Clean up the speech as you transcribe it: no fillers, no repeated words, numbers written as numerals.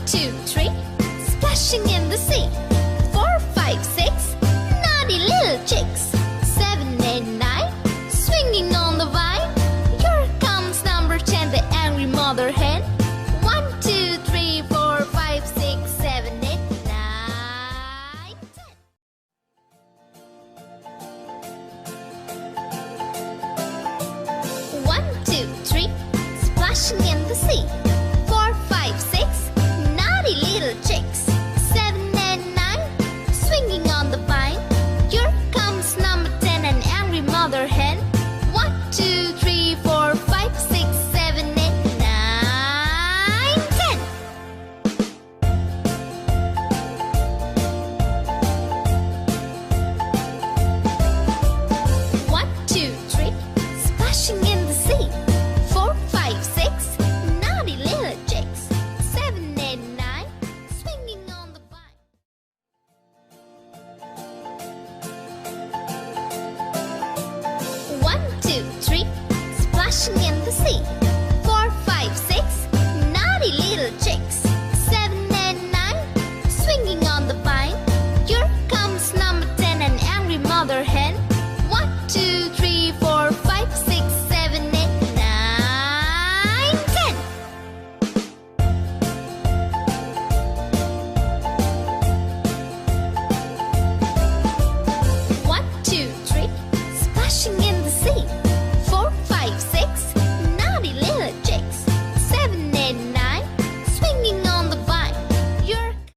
two, three, splashing in the sea. 4, 5, 6, naughty little chicks. 7, 8, 9, swinging on the vine. Here comes number 10, the angry mother hen. 1, 2, 3, 4, 5, 6, 7, 8, 9, 10. 1, 2, 3, splashing in the sea. 4, 5, 6, naughty little chicks. 7 and 9, swinging on the vine. Here comes number 10, an angry mother hen. 1, 2, 3, 4, 5, 6, 7, 8, 9, 10. 1, 2, 3, splashing in the sea. 4, 5, 6, naughty little chicks. 7, 8, 9, swinging on the vine. 1, 2, 3, splashing in the sea. 4, 5, 6.